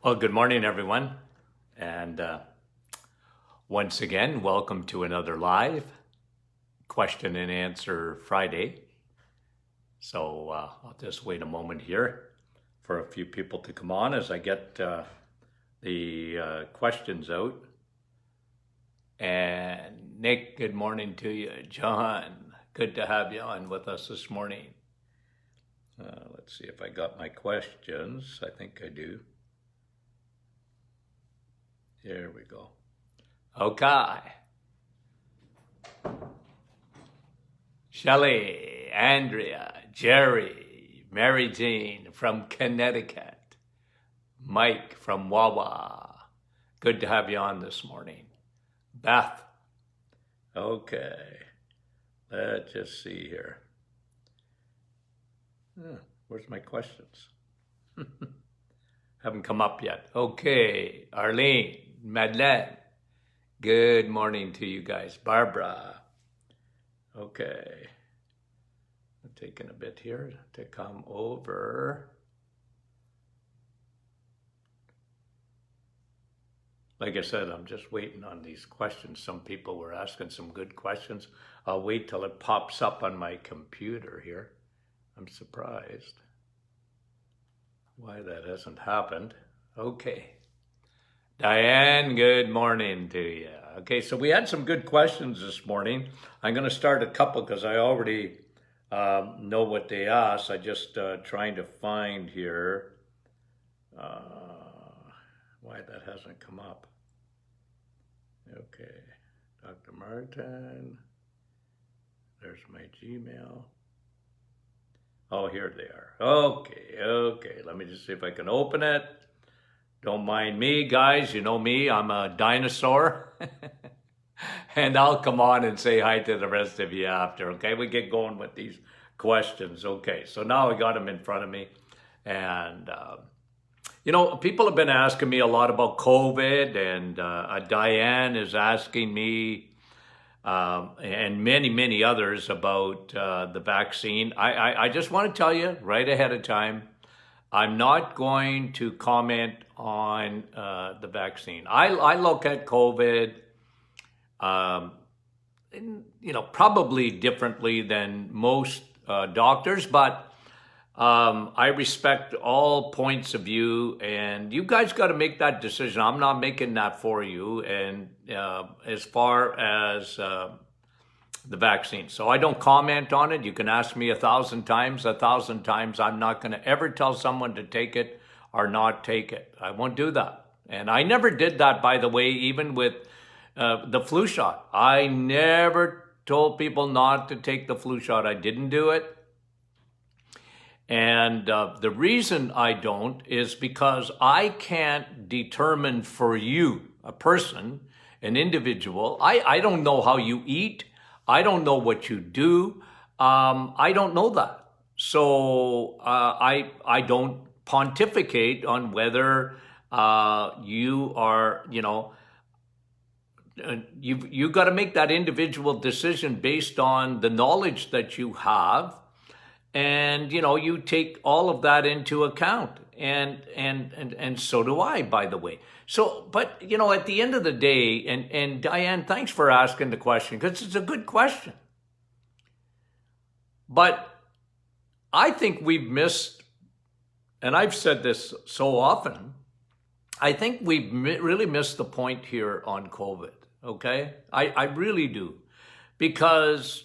Well, good morning, everyone. And once again, welcome to another live question and answer Friday. So I'll just wait a moment here for a few people to come on as I get the questions out. And Nick, good morning to you. John, good to have you on with us this morning. Let's see if I got my questions. I think I do. There we go. Okay. Shelley, Andrea, Jerry, Mary Jean from Connecticut, Mike from Wawa. Good to have you on this morning. Beth. Okay. Let's just see here. Where's my questions? Haven't come up yet. Okay. Arlene. Madeleine, good morning to you guys. Barbara, okay. I'm taking a bit here to come over. Like I said, I'm just waiting on these questions. Some people were asking some good questions. I'll wait till it pops up on my computer here. I'm surprised why that hasn't happened. Okay. Diane, good morning to you. Okay, so we had some good questions this morning. I'm going to start a couple because I already know what they asked. I just trying to find here why that hasn't come up. Okay, Dr. Martin. There's my Gmail. Oh, here they are. Okay. Let me just see if I can open it. Don't mind me, guys. You know me. I'm a dinosaur. And I'll come on and say hi to the rest of you after, okay? We get going with these questions. Okay, so now I got them in front of me. And, people have been asking me a lot about COVID. And Diane is asking me and many others about the vaccine. I just want to tell you right ahead of time, I'm not going to comment on the vaccine. I look at COVID, probably differently than most doctors, but I respect all points of view, and you guys got to make that decision. I'm not making that for you. And as far as the vaccine. So I don't comment on it. You can ask me 1,000 times. I'm not going to ever tell someone to take it or not take it. I won't do that. And I never did that, by the way, even with the flu shot. I never told people not to take the flu shot. I didn't do it. And the reason I don't is because I can't determine for you, a person, an individual. I don't know how you eat. I don't know what you do. I don't know that. So I don't pontificate on whether you are, you got to make that individual decision based on the knowledge that you have. And, you take all of that into account. And so do I, by the way. So, but, at the end of the day, and Diane, thanks for asking the question, because it's a good question. But I think we've missed, and I've said this so often, I think we've really missed the point here on COVID, okay? I really do. Because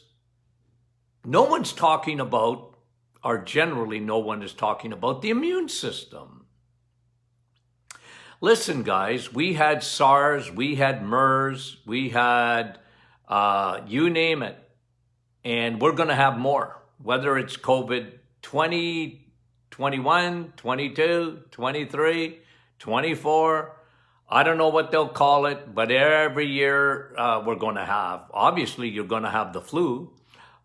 no one's talking about, or generally no one is talking about, the immune system. Listen, guys, we had SARS, we had MERS, we had you name it, and we're going to have more, whether it's COVID 20, 21, 22, 23, 24. I don't know what they'll call it, but every year we're going to have. Obviously, you're going to have the flu.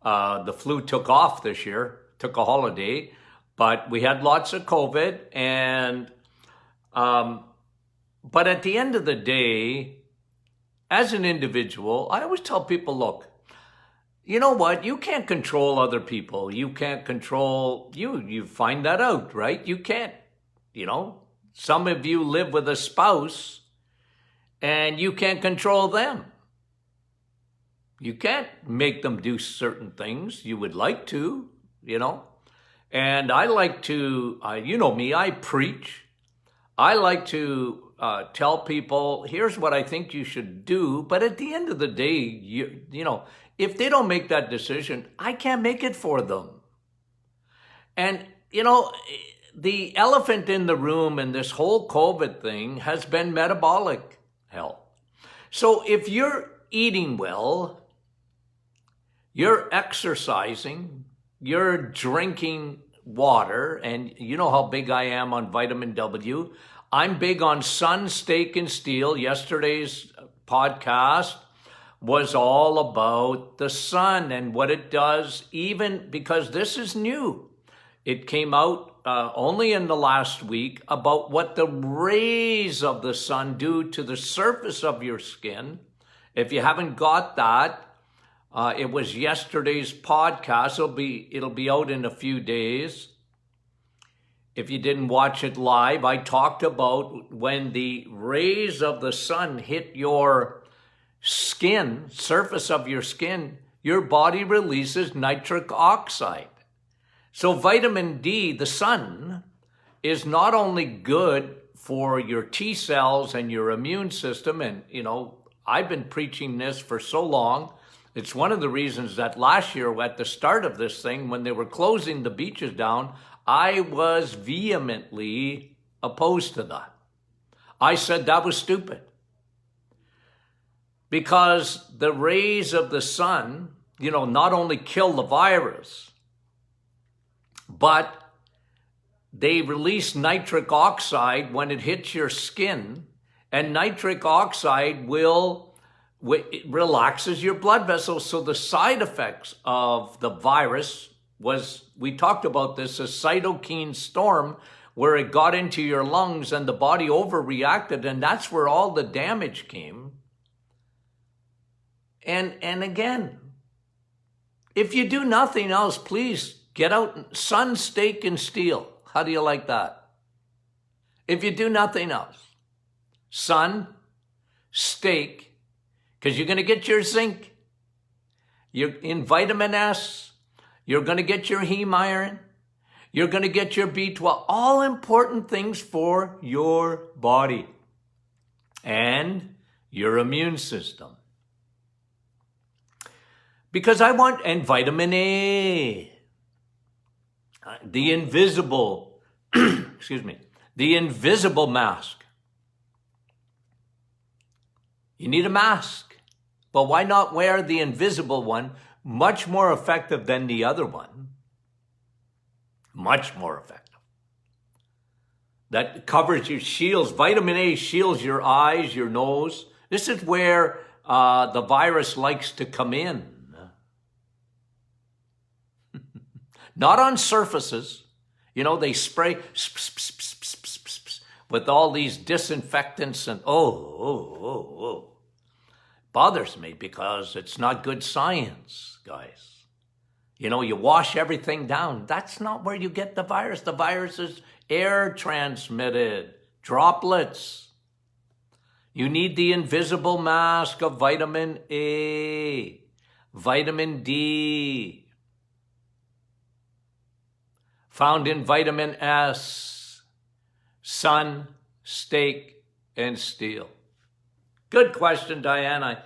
The flu took off this year, took a holiday, but we had lots of COVID. And but at the end of the day, as an individual, I always tell people, look, you know what? You can't control other people. You can't control you. You find that out, right? You can't, Some of you live with a spouse and you can't control them. You can't make them do certain things. You would like to, And I like to, you know me, I preach. I like to tell people, here's what I think you should do. But at the end of the day, if they don't make that decision, I can't make it for them. And, the elephant in the room in this whole COVID thing has been metabolic health. So if you're eating well, you're exercising, you're drinking water, and you know how big I am on vitamin W. I'm big on sun, steak, and steel. Yesterday's podcast was all about the sun and what it does, even because this is new. It came out only in the last week about what the rays of the sun do to the surface of your skin. If you haven't got that, it was yesterday's podcast. It'll be out in a few days. If you didn't watch it live, I talked about when the rays of the sun hit your skin, surface of your skin, your body releases nitric oxide. So vitamin D, the sun, is not only good for your T cells and your immune system. And, I've been preaching this for so long. It's one of the reasons that last year at the start of this thing, when they were closing the beaches down, I was vehemently opposed to that. I said that was stupid. Because the rays of the sun, not only kill the virus, but they release nitric oxide when it hits your skin, and nitric oxide it relaxes your blood vessels. So the side effects of the virus we talked about this, a cytokine storm, where it got into your lungs and the body overreacted, and that's where all the damage came. And again, if you do nothing else, please get out sun, steak, and steel. How do you like that? If you do nothing else, sun, steak, because you're going to get your zinc. You're in vitamin S. You're going to get your heme iron. You're going to get your B12. All important things for your body and your immune system. Because and vitamin A. The invisible, the invisible mask. You need a mask, but why not wear the invisible one? Much more effective than the other one. Much more effective. That covers your shields. Vitamin A shields your eyes, your nose. This is where the virus likes to come in. Not on surfaces. They spray with all these disinfectants and bothers me because it's not good science, guys. You wash everything down. That's not where you get the virus. The virus is air transmitted, droplets. You need the invisible mask of vitamin A, vitamin D, found in vitamin S, sun, steak, and steel. Good question, Diane.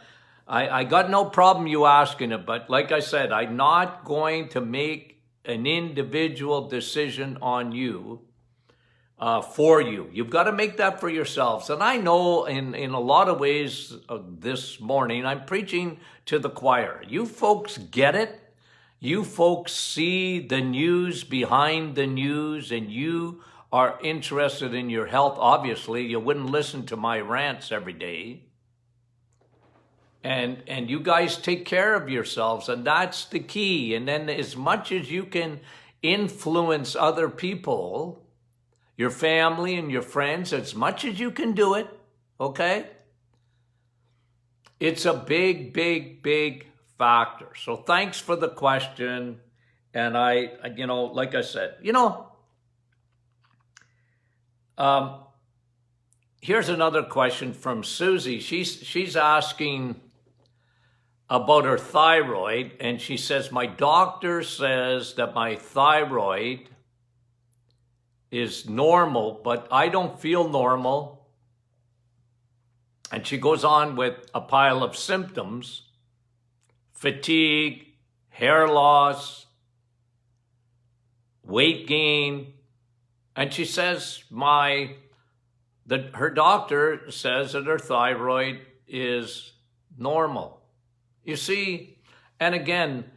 I got no problem you asking it, but like I said, I'm not going to make an individual decision on you for you. You've got to make that for yourselves. And I know in a lot of ways this morning, I'm preaching to the choir. You folks get it. You folks see the news behind the news, and you are interested in your health. Obviously, you wouldn't listen to my rants every day. And you guys take care of yourselves, and that's the key. And then as much as you can influence other people, your family and your friends, as much as you can do it, okay? It's a big, big, big factor. So thanks for the question. And like I said, here's another question from Susie. She's asking about her thyroid, and she says, my doctor says that my thyroid is normal, but I don't feel normal. And she goes on with a pile of symptoms: fatigue, hair loss, weight gain. And she says her doctor says that her thyroid is normal. You see, and again,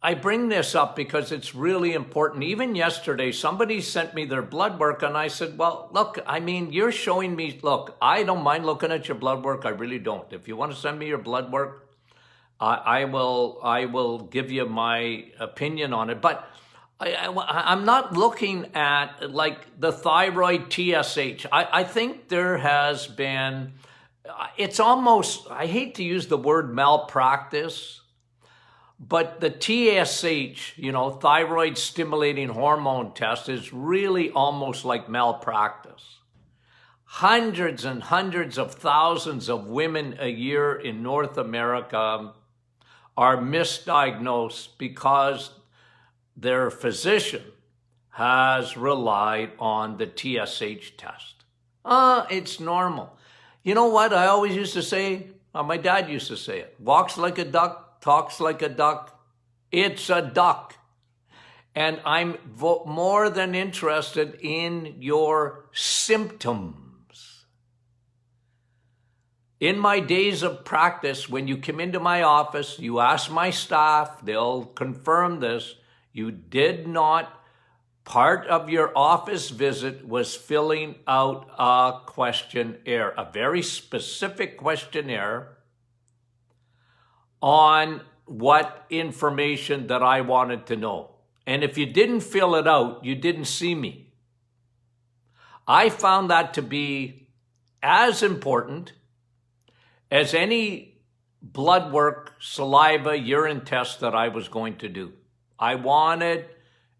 I bring this up because it's really important. Even yesterday, somebody sent me their blood work, and I said, well, look, I mean, you're showing me, look, I don't mind looking at your blood work. I really don't. If you want to send me your blood work, I will give you my opinion on it. But I'm not looking at like the thyroid TSH. I think there has been, it's almost, I hate to use the word malpractice, but the TSH, thyroid stimulating hormone test is really almost like malpractice. Hundreds and hundreds of thousands of women a year in North America are misdiagnosed because their physician has relied on the TSH test. It's normal. You know what I always used to say? My dad used to say it. Walks like a duck, talks like a duck. It's a duck. And I'm more than interested in your symptoms. In my days of practice, when you come into my office, you ask my staff, they'll confirm this, you did not, part of your office visit was filling out a questionnaire, a very specific questionnaire on what information that I wanted to know. And if you didn't fill it out, you didn't see me. I found that to be as important as any blood work, saliva, urine test that I was going to do. I wanted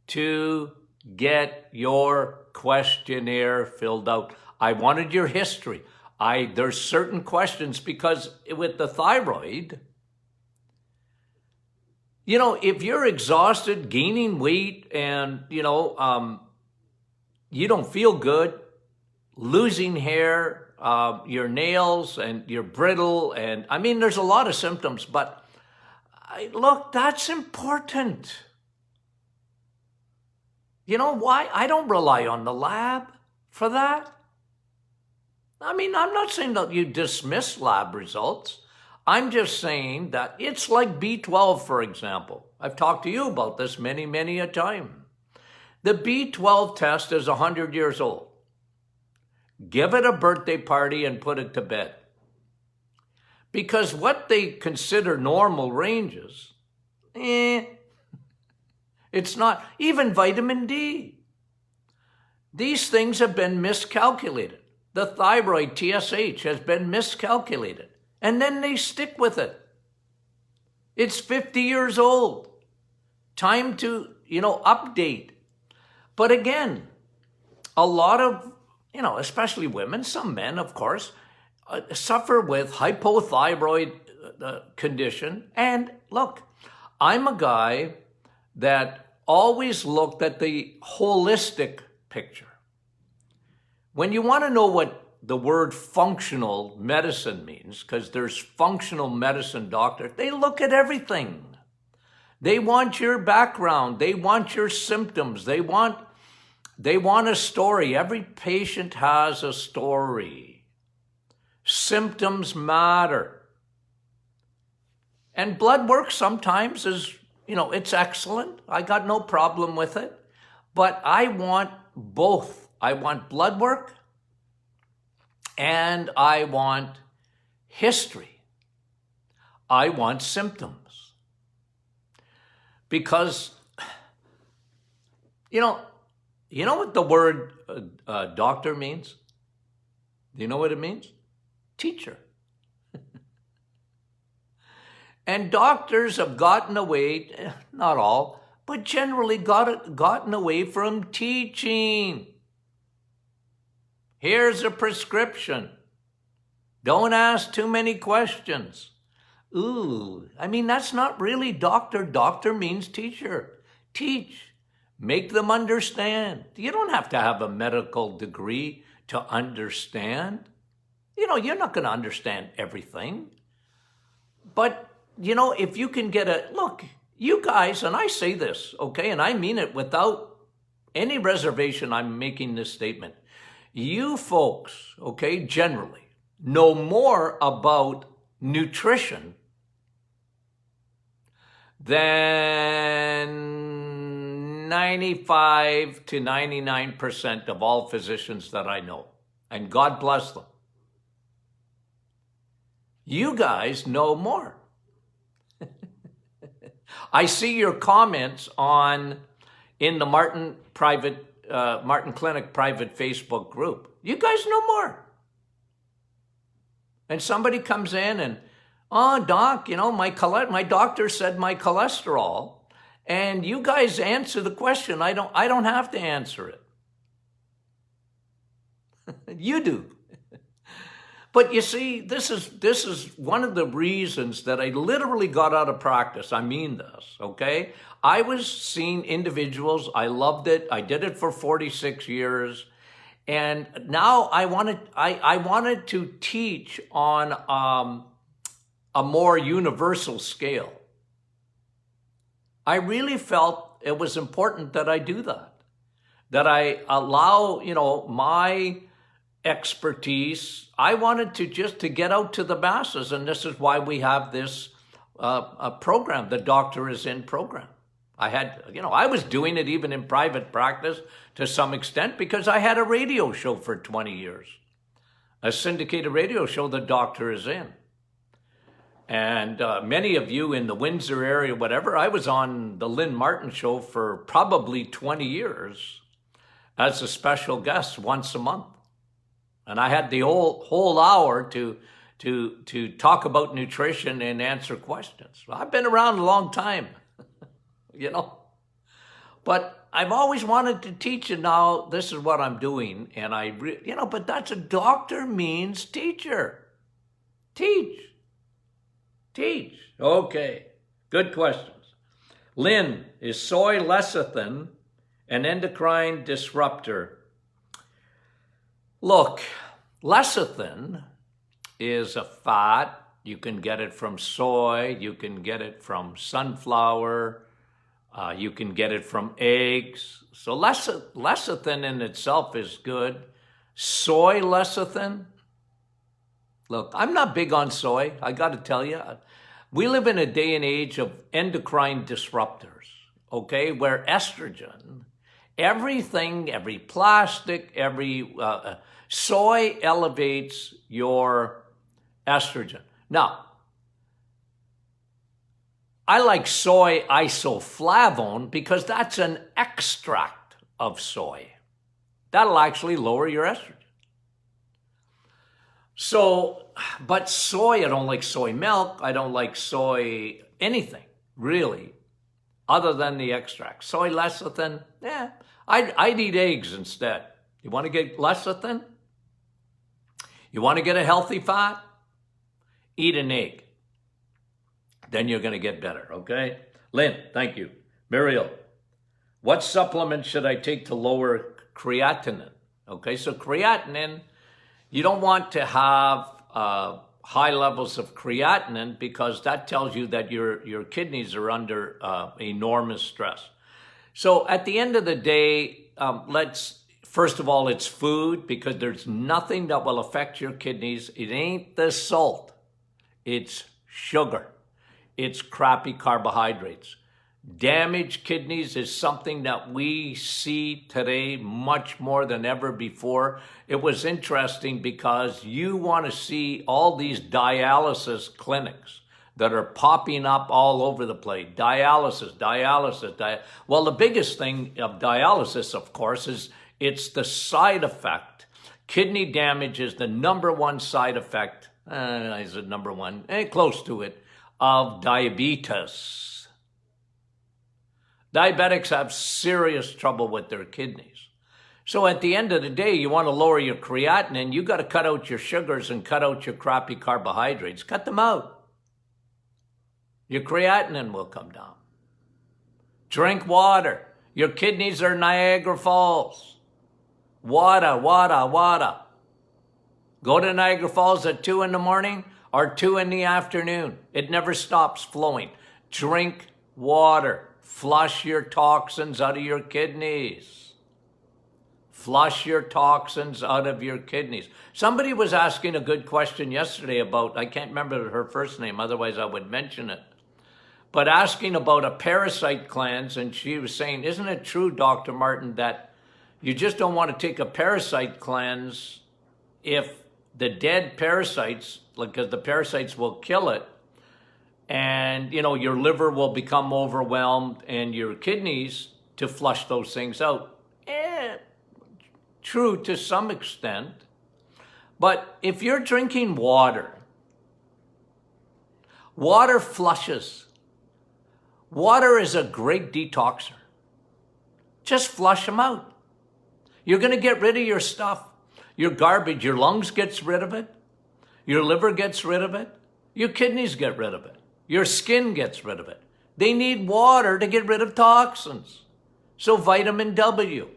to get your questionnaire filled out. I wanted your history. There's certain questions because with the thyroid, if you're exhausted, gaining weight, and, you don't feel good, losing hair, your nails, and you're brittle, and I mean, there's a lot of symptoms, but look, that's important. You know why? I don't rely on the lab for that. I mean, I'm not saying that you dismiss lab results. I'm just saying that it's like B12, for example. I've talked to you about this many, many a time. The B12 test is 100 years old. Give it a birthday party and put it to bed. Because what they consider normal ranges, it's not. Even vitamin D. These things have been miscalculated. The thyroid TSH has been miscalculated. And then they stick with it. It's 50 years old. Time to, update. But again, a lot of, especially women, some men, of course, suffer with hypothyroid condition. And look, I'm a guy that always looked at the holistic picture. When you want to know what the word functional medicine means, because there's functional medicine doctors, they look at everything. They want your background. They want your symptoms. They want a story. Every patient has a story. Symptoms matter. And blood work sometimes is, it's excellent. I got no problem with it. But I want both. I want blood work and I want history. I want symptoms. Because, you know what the word doctor means? Do you know what it means? Teacher. And doctors have gotten away, not all, but generally gotten away from teaching. Here's a prescription. Don't ask too many questions. Ooh, I mean, that's not really doctor. Doctor means teacher. Teach. Make them understand. You don't have to have a medical degree to understand. You're not going to understand everything. But, if you can get look, you guys, and I say this, okay, and I mean it without any reservation, I'm making this statement. You folks, okay, generally know more about nutrition than 95 to 99% of all physicians that I know. And God bless them. You guys know more. I see your comments in the Martin Clinic private Facebook group. You guys know more. And somebody comes in and, oh, doc, my doctor said my cholesterol, and you guys answer the question. I don't have to answer it. You do. But you see, this is one of the reasons that I literally got out of practice. I mean this, okay? I was seeing individuals. I loved it. I did it for 46 years. And now I wanted to teach on a more universal scale. I really felt it was important that I do that I allow, my expertise. I wanted to get out to the masses, and this is why we have this program, the Doctor is In program. I was doing it even in private practice to some extent because I had a radio show for 20 years, a syndicated radio show, The Doctor is In. And many of you in the Windsor area, whatever, I was on the Lynn Martin show for probably 20 years as a special guest once a month. And I had the whole hour to talk about nutrition and answer questions. I've been around a long time, But I've always wanted to teach, and now this is what I'm doing. And but that's a doctor means teacher. Teach. Okay, good questions. Lynn, is soy lecithin an endocrine disruptor? Look, lecithin is a fat. You can get it from soy. You can get it from sunflower. You can get it from eggs. So lecithin in itself is good. Soy lecithin? Look, I'm not big on soy. I got to tell you. We live in a day and age of endocrine disruptors, okay, where estrogen, everything, every plastic, every soy elevates your estrogen. Now, I like soy isoflavone because that's an extract of soy. That'll actually lower your estrogen. So, but soy, I don't like soy milk. I don't like soy anything, really, other than the extract. Soy lecithin, I'd eat eggs instead. You want to get lecithin? You want to get a healthy fat? Eat an egg. Then you're going to get better, okay? Lynn, thank you. Muriel, what supplement should I take to lower creatinine? Okay, so creatinine, you don't want to have high levels of creatinine because that tells you that your kidneys are under enormous stress. So at the end of the day, first of all, it's food because there's nothing that will affect your kidneys. It ain't the salt. It's sugar. It's crappy carbohydrates. Damaged kidneys is something that we see today much more than ever before. It was interesting because you want to see all these dialysis clinics that are popping up all over the place. Dialysis. Well, the biggest thing of dialysis, of course, is it's the side effect. Kidney damage is the number one side effect. Is it number one? Close to it, of diabetes. Diabetics have serious trouble with their kidneys. So at the end of the day, you want to lower your creatinine, you got to cut out your sugars and cut out your crappy carbohydrates. Cut them out. Your creatinine will come down. Drink water. Your kidneys are Niagara Falls. Water, water, water. Go to Niagara Falls at 2 in the morning or 2 in the afternoon. It never stops flowing. Drink water. Flush your toxins out of your kidneys. Flush your toxins out of your kidneys. Somebody was asking a good question yesterday about, I can't remember her first name, otherwise I would mention it, but asking about a parasite cleanse, and she was saying, isn't it true, Dr. Martin, that you just don't want to take a parasite cleanse if the dead parasites, because the parasites will kill it, and your liver will become overwhelmed and your kidneys to flush those things out. True to some extent, but if you're drinking water, water flushes. Water is a great detoxer. Just flush them out. You're going to get rid of your stuff, your garbage. Your lungs gets rid of it. Your liver gets rid of it. Your kidneys get rid of it. Your skin gets rid of it. They need water to get rid of toxins. So vitamin W.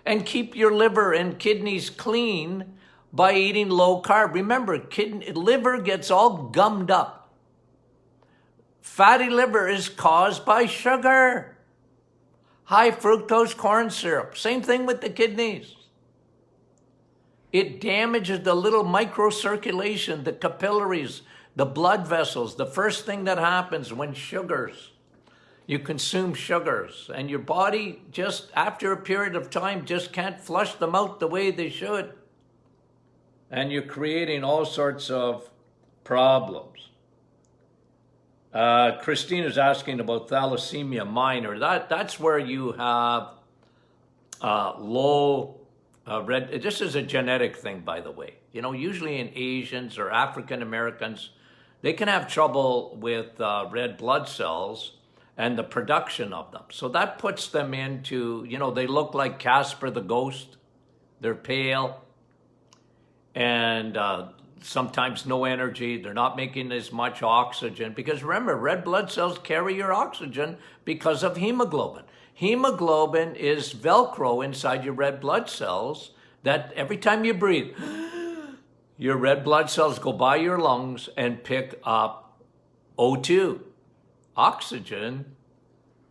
And keep your liver and kidneys clean by eating low carb. Remember, liver gets all gummed up. Fatty liver is caused by sugar. High fructose corn syrup. Same thing with the kidneys. It damages the little microcirculation, the capillaries, the blood vessels. The first thing that happens when you consume sugars, and your body just after a period of time just can't flush them out the way they should. And you're creating all sorts of problems. Christina's asking about thalassemia minor. That's where you have low red. This is a genetic thing, by the way. Usually in Asians or African Americans, they can have trouble with red blood cells and the production of them. So that puts them into, they look like Casper the Ghost. They're pale and sometimes no energy. They're not making as much oxygen because remember, red blood cells carry your oxygen because of hemoglobin. Hemoglobin is Velcro inside your red blood cells that every time you breathe, your red blood cells go by your lungs and pick up O2. Oxygen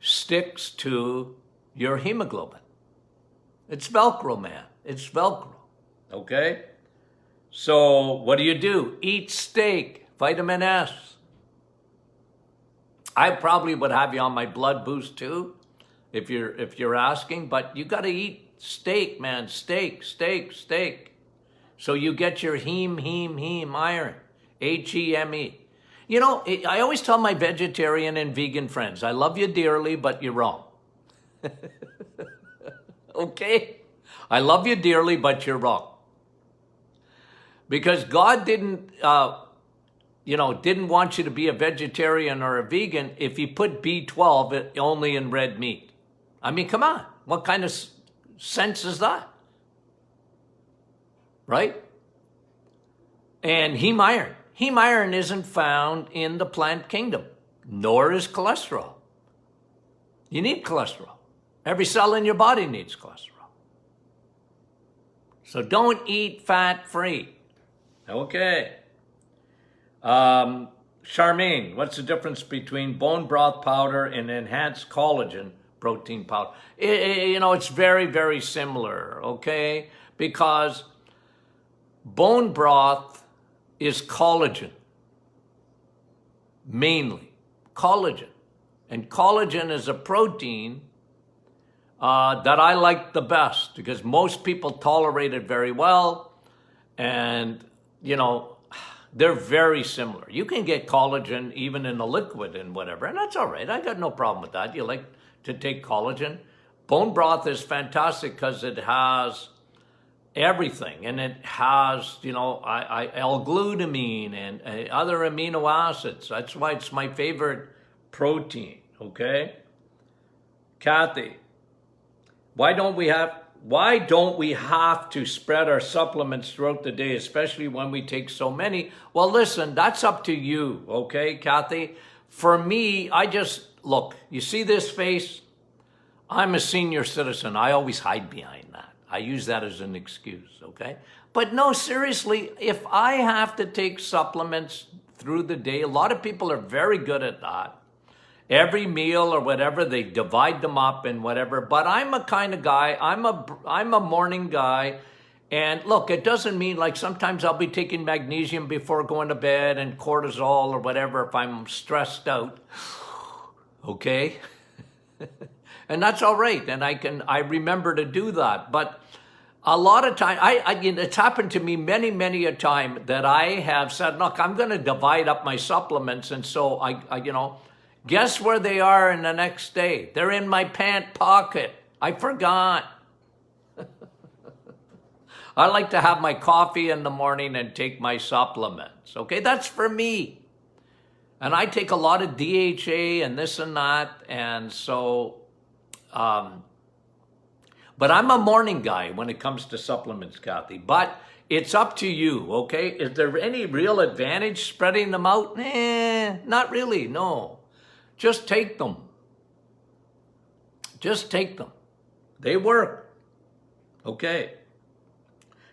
sticks to your hemoglobin. It's Velcro, man. It's Velcro. Okay? So what do? Eat steak, vitamin S. I probably would have you on my blood boost too, if you're asking, but you got to eat steak, man. Steak. So you get your heme iron, Heme. I always tell my vegetarian and vegan friends, I love you dearly, but you're wrong. Okay? I love you dearly, but you're wrong. Because God didn't want you to be a vegetarian or a vegan if he put B12 only in red meat. I mean, come on. What kind of sense is that? Right? And heme iron. Heme iron isn't found in the plant kingdom, nor is cholesterol. You need cholesterol. Every cell in your body needs cholesterol. So don't eat fat-free. Okay. Charmaine, what's the difference between bone broth powder and enhanced collagen protein powder? It's very, very similar, okay? Because bone broth is collagen, mainly collagen. And collagen is a protein that I like the best because most people tolerate it very well. And, they're very similar. You can get collagen even in a liquid and whatever, and that's all right. I got no problem with that. You like to take collagen. Bone broth is fantastic because it has everything, and it has, L-glutamine and other amino acids. That's why it's my favorite protein, okay? Kathy, why don't we have why don't we have to spread our supplements throughout the day, especially when we take so many? Well, listen, that's up to you, okay, Kathy? For me, look, you see this face? I'm a senior citizen. I always hide behind that. I use that as an excuse, okay? But no, seriously, if I have to take supplements through the day, a lot of people are very good at that. Every meal or whatever, they divide them up and whatever. But I'm a kind of guy, I'm a morning guy. And look, it doesn't mean like sometimes I'll be taking magnesium before going to bed and cortisol or whatever if I'm stressed out. Okay? And that's all right. And I remember to do that. But a lot of time, it's happened to me many a time that I have said, look, I'm going to divide up my supplements. And so guess where they are in the next day? They're in my pant pocket. I forgot. I like to have my coffee in the morning and take my supplements. Okay, that's for me. And I take a lot of DHA and this and that. And so, but I'm a morning guy when it comes to supplements, Kathy. But it's up to you, okay? Is there any real advantage spreading them out? Not really, no. Just take them. Just take them. They work. Okay.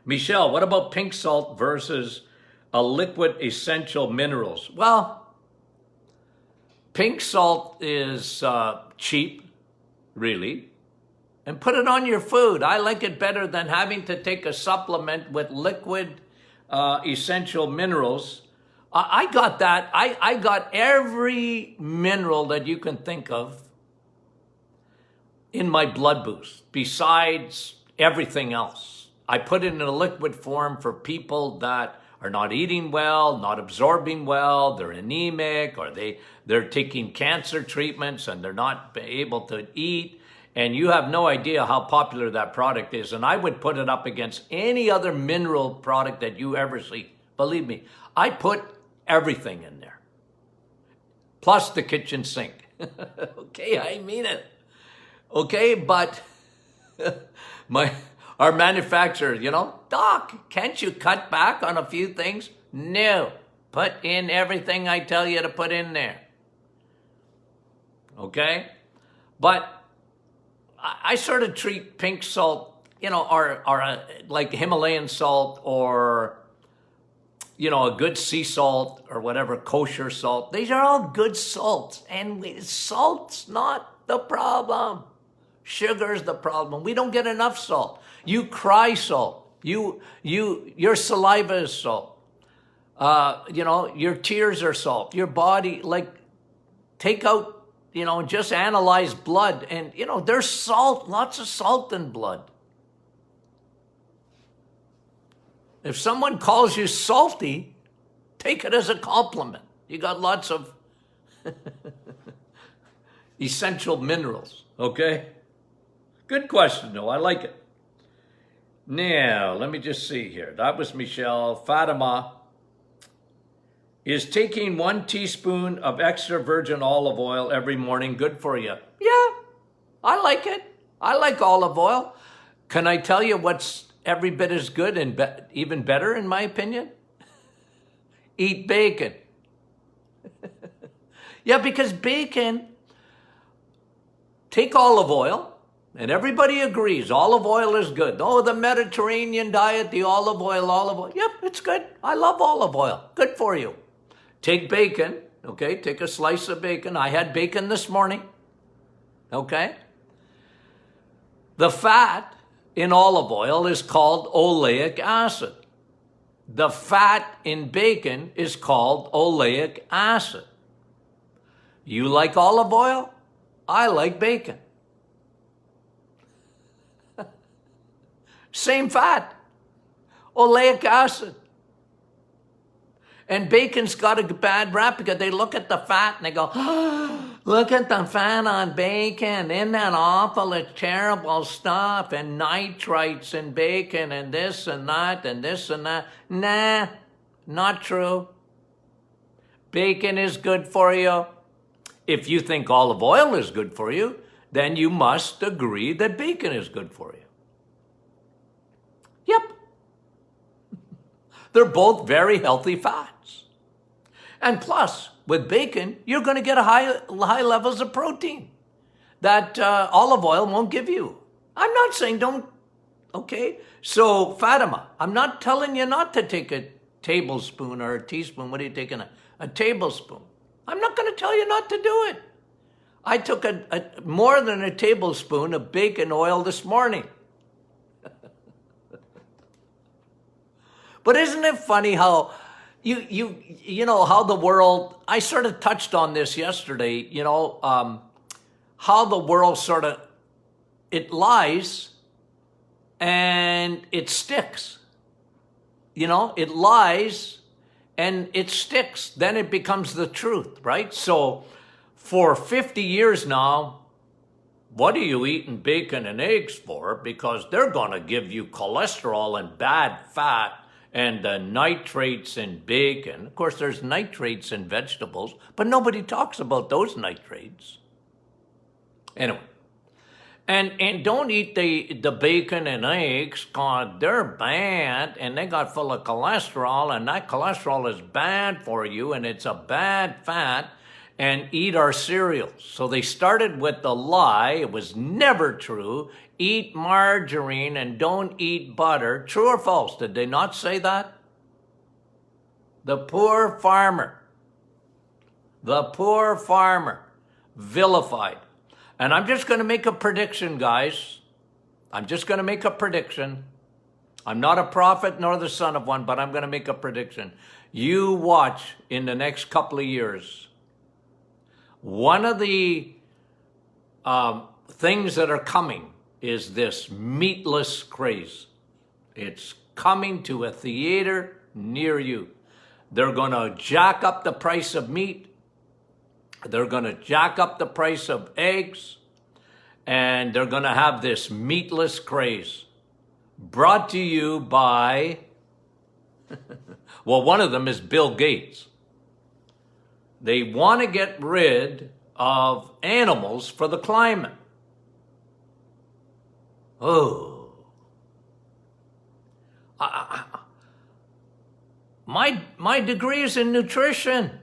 Michelle, what about pink salt versus a liquid essential minerals? Well, pink salt is cheap, really. And put it on your food. I like it better than having to take a supplement with liquid essential minerals. I got that. I got every mineral that you can think of in my blood boost, besides everything else. I put it in a liquid form for people that are not eating well, not absorbing well, they're anemic, or they're taking cancer treatments and they're not able to eat. And you have no idea how popular that product is. And I would put it up against any other mineral product that you ever see. Believe me, I put everything in there. Plus the kitchen sink. Okay, I mean it. Okay, but our manufacturer, Doc, can't you cut back on a few things? No, put in everything I tell you to put in there. Okay? But I sort of treat pink salt, or like Himalayan salt or, a good sea salt or whatever, kosher salt. These are all good salts. And salt's not the problem. Sugar's the problem. We don't get enough salt. You cry salt. Your saliva is salt. Your tears are salt. Your body, take out, just analyze blood. And, there's salt, lots of salt in blood. If someone calls you salty, take it as a compliment. You got lots of essential minerals, okay? Good question, though. I like it. Now, let me just see here. That was Michelle. Fatima. Is taking 1 teaspoon of extra virgin olive oil every morning good for you? Yeah, I like it. I like olive oil. Can I tell you what's every bit as good and even better, in my opinion? Eat bacon. Yeah, because bacon, take olive oil, and everybody agrees olive oil is good. Oh, the Mediterranean diet, the olive oil. Yep, it's good. I love olive oil. Good for you. Take bacon, okay? Take a slice of bacon. I had bacon this morning, okay? The fat in olive oil is called oleic acid. The fat in bacon is called oleic acid. You like olive oil? I like bacon. Same fat, oleic acid. And bacon's got a bad rap because they look at the fat and they go, oh, look at the fat on bacon. Isn't that awful? It's terrible stuff. And nitrites in bacon and this and that and this and that. Nah, not true. Bacon is good for you. If you think olive oil is good for you, then you must agree that bacon is good for you. Yep. They're both very healthy fats. And plus, with bacon, you're going to get high levels of protein that olive oil won't give you. I'm not saying don't, okay? So, Fatima, I'm not telling you not to take a tablespoon or a teaspoon. What are you taking? A tablespoon. I'm not going to tell you not to do it. I took more than a tablespoon of bacon oil this morning. But isn't it funny how you know how the world, I sort of touched on this yesterday, you know, how the world sort of, it lies and it sticks. You know, it lies and it sticks. Then it becomes the truth, right? So for 50 years now, what are you eating bacon and eggs for? Because they're going to give you cholesterol and bad fat and the nitrates in bacon. Of course, there's nitrates in vegetables, but nobody talks about those nitrates. Anyway, and don't eat the bacon and eggs, because they're bad, and they got full of cholesterol, and that cholesterol is bad for you, and it's a bad fat, and eat our cereals. So they started with the lie, it was never true, eat margarine and don't eat butter. True or false? Did they not say that? The poor farmer vilified. And I'm just going to make a prediction, guys. I'm just going to make a prediction. I'm not a prophet nor the son of one, but I'm going to make a prediction. You watch in the next couple of years. One of the things that are coming is this meatless craze. It's coming to a theater near you. They're going to jack up the price of meat. They're going to jack up the price of eggs. And they're going to have this meatless craze. Brought to you by, well, one of them is Bill Gates. They want to get rid of animals for the climate. Oh. My degree is in nutrition.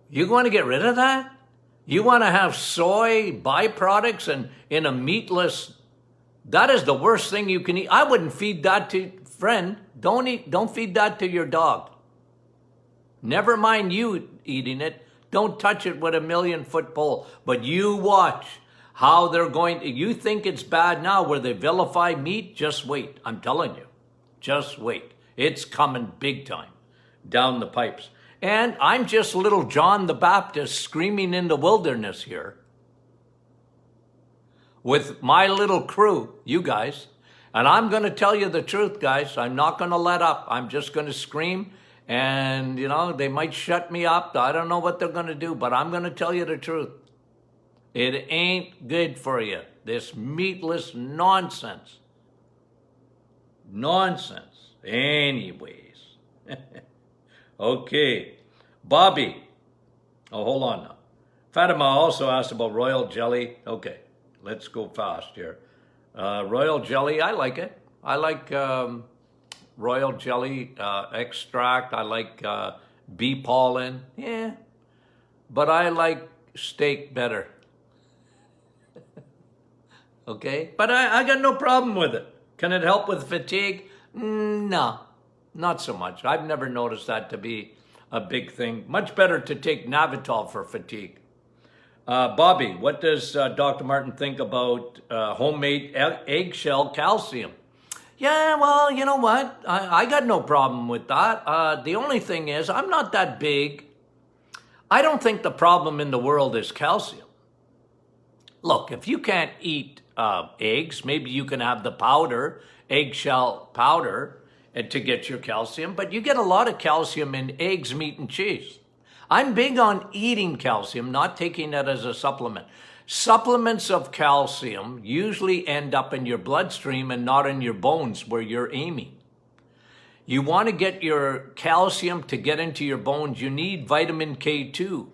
You want to get rid of that? You want to have soy byproducts and in a meatless, that is the worst thing you can eat. I wouldn't feed that to, friend, don't feed that to your dog. Never mind you eating it. Don't touch it with a 1,000,000-foot pole. But you watch how they're going to, you think it's bad now where they vilify meat? Just wait. I'm telling you. Just wait. It's coming big time down the pipes. And I'm just little John the Baptist screaming in the wilderness here with my little crew, you guys. And I'm going to tell you the truth, guys. I'm not going to let up. I'm just going to scream. And, you know, they might shut me up. I don't know what they're going to do, but I'm going to tell you the truth. It ain't good for you. This meatless nonsense. Nonsense. Anyways. Okay. Bobby. Oh, hold on now. Fatima also asked about royal jelly. Okay. Let's go fast here. Royal jelly, I like it. I like royal jelly extract. I like bee pollen. Yeah. But I like steak better. Okay? But I got no problem with it. Can it help with fatigue? No, not so much. I've never noticed that to be a big thing. Much better to take Navital for fatigue. Bobby, what does Dr. Martin think about homemade eggshell calcium? Yeah, well, you know what? I got no problem with that. The only thing is, I'm not that big. I don't think the problem in the world is calcium. Look, if you can't eat eggs, maybe you can have the powder, eggshell powder, to get your calcium, but you get a lot of calcium in eggs, meat, and cheese. I'm big on eating calcium, not taking it as a supplement. Supplements of calcium usually end up in your bloodstream and not in your bones where you're aiming. You want to get your calcium to get into your bones, you need vitamin K2.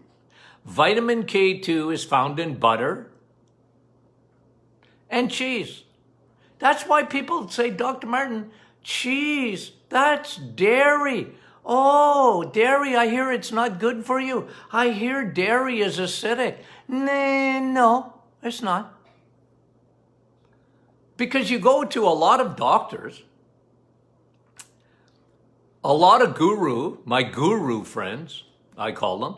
Vitamin K2 is found in butter and cheese. That's why people say, Dr. Martin, cheese, that's dairy. Oh, dairy, I hear it's not good for you. I hear dairy is acidic. No, it's not. Because you go to a lot of doctors, a lot of my guru friends, I call them.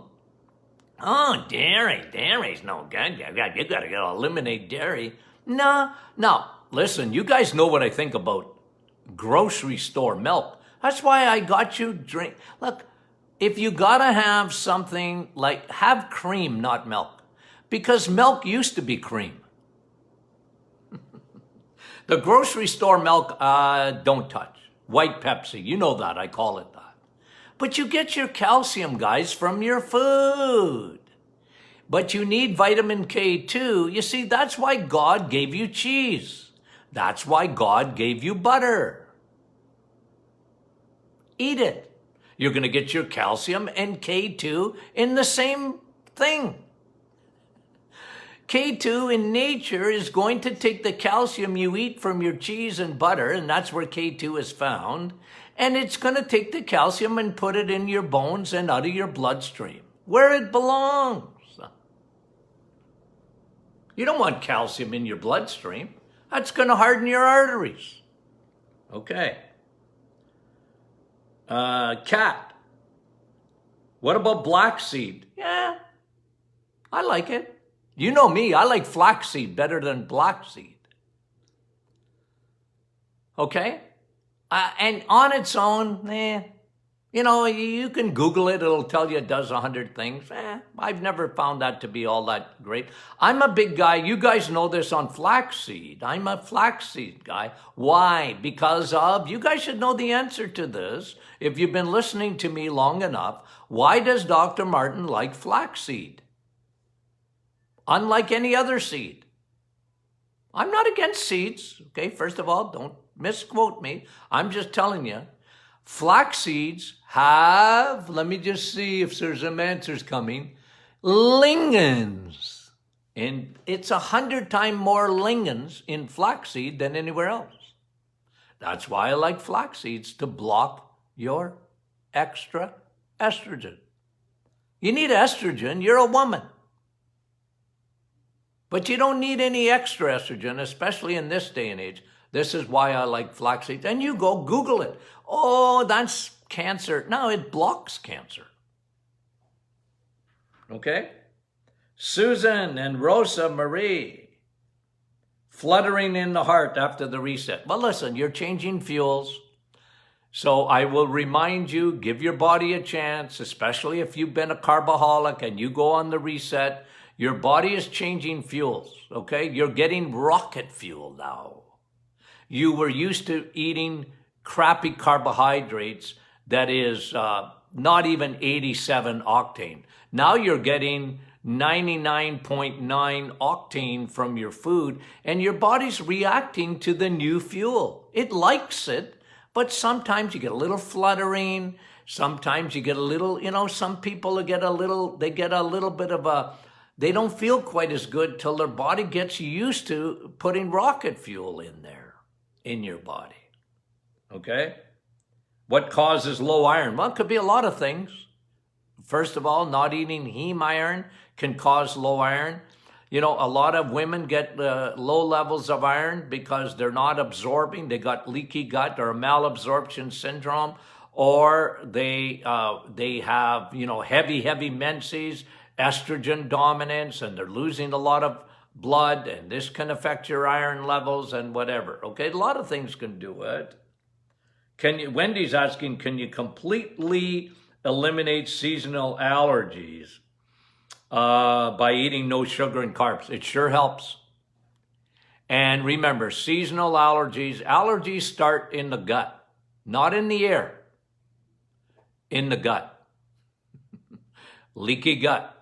Oh, dairy's no good. You got to eliminate dairy. No. Listen, you guys know what I think about grocery store milk. That's why I got you drink. Look, if you got to have something like, have cream, not milk. Because milk used to be cream. The grocery store milk, don't touch. White Pepsi, you know that, I call it that. But you get your calcium, guys, from your food. But you need vitamin K too. You see, that's why God gave you cheese. That's why God gave you butter. Eat it. You're going to get your calcium and K2 in the same thing. K2 in nature is going to take the calcium you eat from your cheese and butter, and that's where K2 is found, and it's going to take the calcium and put it in your bones and out of your bloodstream, where it belongs. You don't want calcium in your bloodstream. That's going to harden your arteries. Okay. Cat. What about black seed? Yeah, I like it. You know me, I like flaxseed better than black seed. Okay? And on its own, you know, you can Google it. It'll tell you it does 100 things. I've never found that to be all that great. I'm a big guy. You guys know this on flaxseed. I'm a flaxseed guy. Why? Because of, you guys should know the answer to this if you've been listening to me long enough. Why does Dr. Martin like flaxseed? Unlike any other seed. I'm not against seeds, okay? First of all, don't misquote me. I'm just telling you, flax seeds have, let me just see if there's some answers coming, lignans. And it's 100 times more lignans in flaxseed than anywhere else. That's why I like flax seeds, to block your extra estrogen. You need estrogen, you're a woman. But you don't need any extra estrogen, especially in this day and age. This is why I like flax seeds. And you go Google it. Oh, that's cancer. No, it blocks cancer. Okay? Susan and Rosa Marie. Fluttering in the heart after the reset. Well, listen, you're changing fuels. So I will remind you, give your body a chance, especially if you've been a carboholic and you go on the reset. Your body is changing fuels, okay? You're getting rocket fuel now. You were used to eating crappy carbohydrates that is not even 87 octane. Now you're getting 99.9 octane from your food, and your body's reacting to the new fuel. It likes it, but sometimes you get a little fluttering. Sometimes you get a little, you know, some people get a little bit of a, they don't feel quite as good till their body gets used to putting rocket fuel in there, in your body. Okay? What causes low iron? Well, it could be a lot of things. First of all, not eating heme iron can cause low iron. You know, a lot of women get low levels of iron because they're not absorbing. They got leaky gut or malabsorption syndrome, or they have, you know, heavy menses, estrogen dominance, and they're losing a lot of blood, and this can affect your iron levels and whatever. Okay, a lot of things can do it. Wendy's asking, can you completely eliminate seasonal allergies by eating no sugar and carbs? It sure helps. And remember, seasonal allergies start in the gut, not in the air, in the gut. Leaky gut.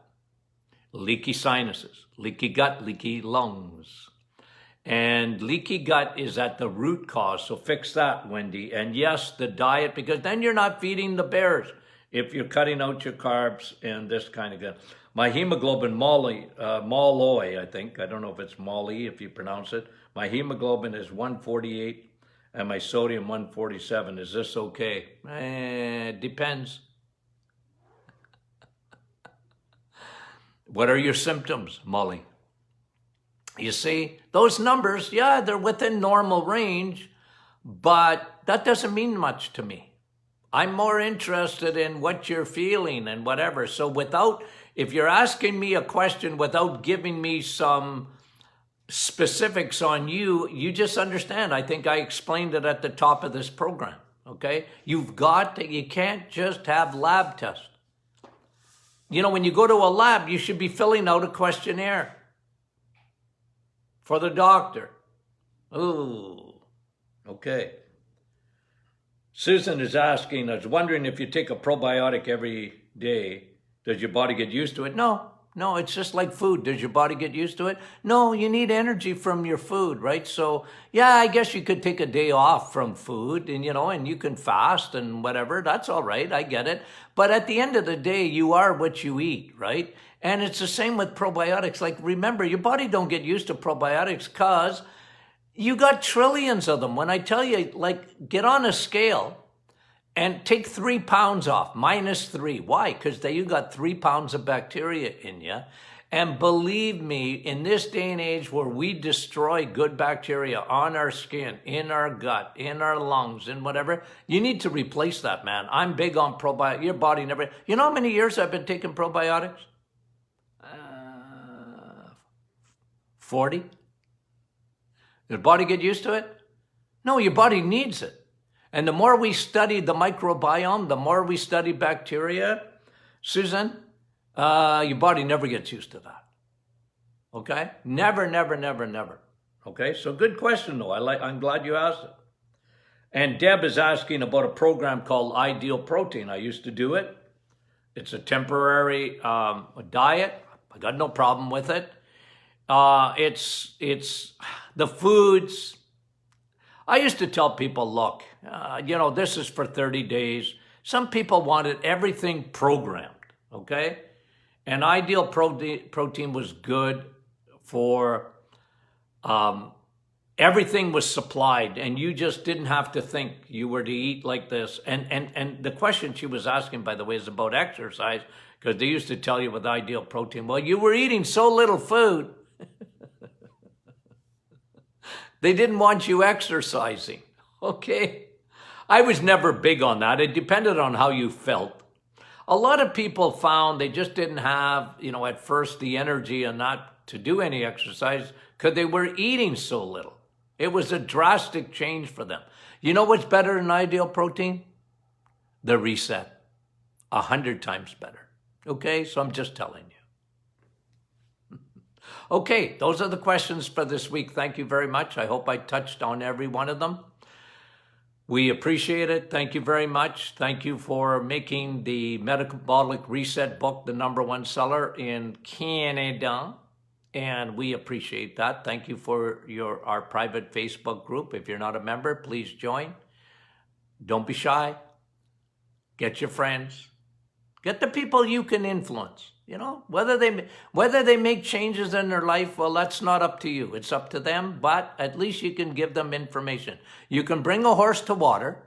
Leaky sinuses, leaky gut, leaky lungs. And leaky gut is at the root cause, so fix that, Wendy. And yes, the diet, because then you're not feeding the bears if you're cutting out your carbs and this kind of gut. My hemoglobin, Molly, I think, I don't know if it's Molly if you pronounce it, My hemoglobin is 148 and my sodium 147. Is this okay? Depends. What are your symptoms, Molly? You see, those numbers, yeah, they're within normal range, but that doesn't mean much to me. I'm more interested in what you're feeling and whatever. So if you're asking me a question without giving me some specifics on you, you just understand. I think I explained it at the top of this program, okay? You can't just have lab tests. You know, when you go to a lab, you should be filling out a questionnaire for the doctor. Ooh. Okay. Susan is asking, I was wondering if you take a probiotic every day, does your body get used to it? No, it's just like food. Does your body get used to it? No, you need energy from your food, right? So, yeah, I guess you could take a day off from food and, and you can fast and whatever. That's all right. I get it. But at the end of the day, you are what you eat, right? And it's the same with probiotics. Like, remember, your body don't get used to probiotics because you got trillions of them. When I tell you, like, get on a scale and take 3 pounds off, -3. Why? Because you got 3 pounds of bacteria in you. And believe me, in this day and age where we destroy good bacteria on our skin, in our gut, in our lungs, in whatever, you need to replace that, man. I'm big on probiotics. Your body never... You know how many years I've been taking probiotics? 40? Your body get used to it? No, your body needs it. And the more we study the microbiome, the more we study bacteria, Susan, your body never gets used to that. Okay? Never, never, never, never. Okay? So good question, though. I'm glad you asked it. And Deb is asking about a program called Ideal Protein. I used to do it. It's a temporary diet. I got no problem with it. It's the foods. I used to tell people, look, this is for 30 days. Some people wanted everything programmed, okay? And Ideal Protein was good for everything was supplied, and you just didn't have to think you were to eat like this. And the question she was asking, by the way, is about exercise, because they used to tell you with Ideal Protein, well, you were eating so little food. They didn't want you exercising, okay? I was never big on that. It depended on how you felt. A lot of people found they just didn't have, at first the energy and not to do any exercise because they were eating so little. It was a drastic change for them. You know what's better than Ideal Protein? The reset. 100 times better. Okay, so I'm just telling you. Okay, those are the questions for this week. Thank you very much. I hope I touched on every one of them. We appreciate it. Thank you very much. Thank you for making the Metabolic Reset book the #1 seller in Canada. And we appreciate that. Thank you for our private Facebook group. If you're not a member, please join. Don't be shy. Get your friends. Get the people you can influence. Whether they make changes in their life, well, that's not up to you. It's up to them, but at least you can give them information. You can bring a horse to water,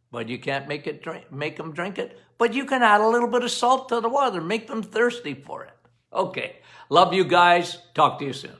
but you can't make them drink it. But you can add a little bit of salt to the water, make them thirsty for it. Okay. Love you guys. Talk to you soon.